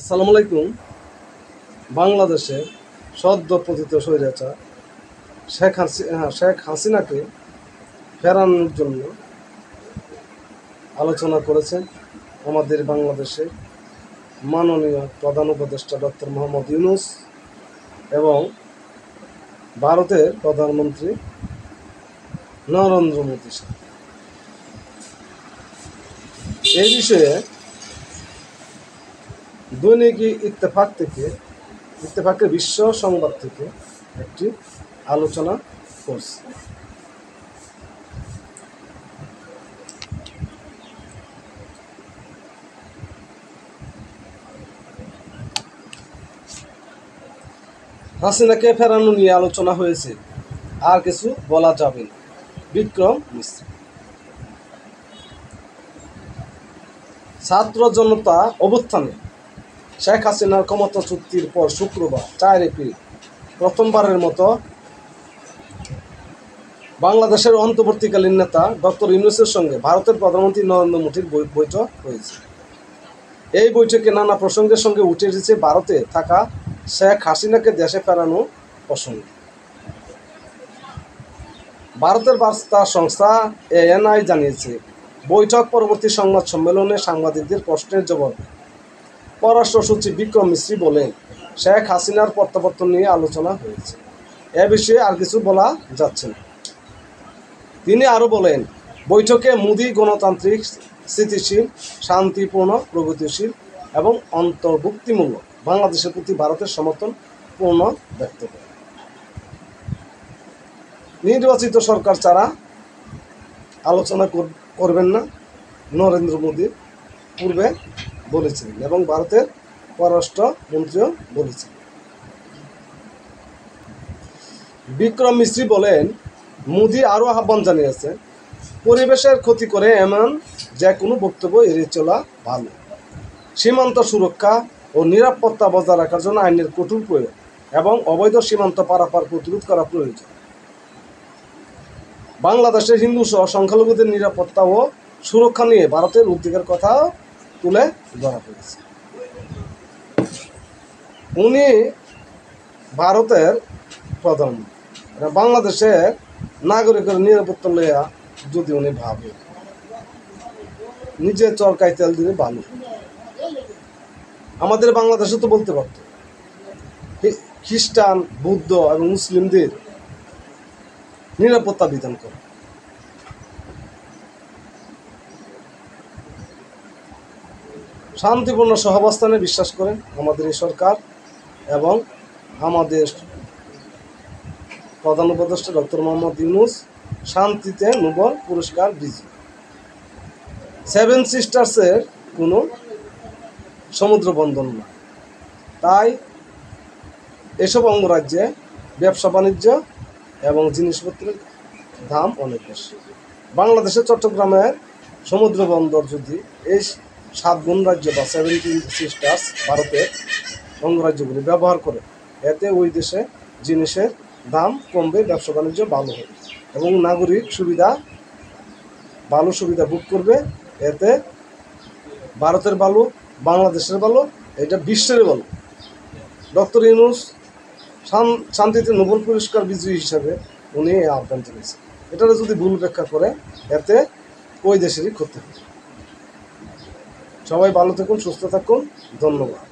আসসালামু আলাইকুম। বাংলাদেশের সদ্য পতিত স্বৈরাচার শেখ হাসিনাকে ফেরানোর জন্য আলোচনা করেছেন আমাদের বাংলাদেশের মাননীয় প্রধান উপদেষ্টা ডক্টর মোহাম্মদ ইউনূস এবং ভারতের প্রধানমন্ত্রী নরেন্দ্র মোদীর সাথে। এই বিষয়ে দৈনিক ইত্তেফাকের বিশ্ব সংবাদ থেকে একটি আলোচনা করছে। হাসিনাকে ফেরানো নিয়ে আলোচনা হয়েছে, আর কিছু বলা যাবে না। বিক্রম মিশ্র। ছাত্র জনতা অভ্যুত্থানে শেখ হাসিনার ক্ষমতা চুক্তির পর শুক্রবার 4 এপ্রিল প্রথমবারের মতো বাংলাদেশের অন্তর্বর্তীকালীন নেতা ডক্টর ইউনূসের সঙ্গে ভারতের প্রধানমন্ত্রী নরেন্দ্র মোদীর বৈঠক হয়েছে। এই বৈঠকে নানা প্রসঙ্গের সঙ্গে উঠে এসেছে ভারতে থাকা শেখ হাসিনাকে দেশে ফেরানো প্রসঙ্গ। ভারতের বার্তা সংস্থা ANI জানিয়েছে, বৈঠক পরবর্তী সংবাদ সম্মেলনে সাংবাদিকদের প্রশ্নের জবাবে পররাষ্ট্র সচিব বিক্রম মিশ্রি বলেন, শেখ হাসিনার প্রত্যাবর্তন নিয়ে আলোচনা হয়েছে, এ বিষয়ে আর কিছু বলা যাচ্ছে না। তিনি আরও বলেন, বৈঠকে মোদি গণতান্ত্রিক, স্থিতিশীল, শান্তিপূর্ণ, প্রগতিশীল এবং অন্তর্ভুক্তিমূলক বাংলাদেশের প্রতি ভারতের সমর্থন পূর্ণ ব্যক্ত করেন। নির্বাচিত সরকার ছাড়া আলোচনা করবেন না নরেন্দ্র মোদী পূর্বে বলেছিলেন এবং ভারতের পররাষ্ট্র মন্ত্রীও বলেছিলেন। বিক্রম মিশ্রি বলেন, মোদী আরও আহ্বান জানিয়েছেন, পরিবেশের ক্ষতি করে এমন যে কোনো বক্তব্য এড়িয়ে চলা ভালো। সীমান্ত সুরক্ষা ও নিরাপত্তা বজায় রাখার জন্য আইনের কঠোর প্রয়োগ এবং অবৈধ সীমান্ত পারাপার প্রতিরোধ করা প্রয়োজন। বাংলাদেশের হিন্দু সহ সংখ্যালঘুদের নিরাপত্তা ও সুরক্ষা নিয়ে ভারতের উদ্বেগের কথা তুলে ধরা হয়েছে। উনি ভারতের প্রধানমন্ত্রী, বাংলাদেশের নাগরিকের নিরাপত্তা লইয়া যদি উনি ভাবে নিজে চরকায় তেল দিলে ভালো। আমাদের বাংলাদেশে তো বলতে পারত খ্রিস্টান, বৌদ্ধ এবং মুসলিমদের নিরাপত্তা বিধান করে। শান্তিপূর্ণ সহাবস্থানে বিশ্বাস করেন আমাদের এই সরকার এবং আমাদের প্রধান উপদেষ্টা ডক্টর মোহাম্মদ ইউনূস শান্তিতে নোবেল পুরস্কার বিজয়ী। 7 সিস্টার্সের কোনো সমুদ্র বন্দর না, তাই এসব অঙ্গরাজ্যে ব্যবসা বাণিজ্য এবং জিনিসপত্রের দাম অনেক বেশি। বাংলাদেশের চট্টগ্রামের সমুদ্র বন্দর যদি এই 7 গণরাজ্য বা 17 সিস্টার্স ভারতের অঙ্গরাজ্যগুলি ব্যবহার করে, এতে ওই দেশে জিনিসের দাম কমবে, ব্যবসা বাণিজ্য ভালো হবে এবং নাগরিক ভালো সুবিধা ভোগ করবে। এতে ভারতের ভালো, বাংলাদেশের ভালো, এটা বিশ্বের ভালো। ডক্টর ইউনূস শান্তিতে নোবেল পুরস্কার বিজয়ী হিসাবে উনি এই আহ্বান জানিয়েছেন। এটারা যদি ভুল ব্যাখ্যা করে, এতে ওই দেশেরই ক্ষতি হবে। সবাই ভালো থাকুন, সুস্থ থাকুন, ধন্যবাদ।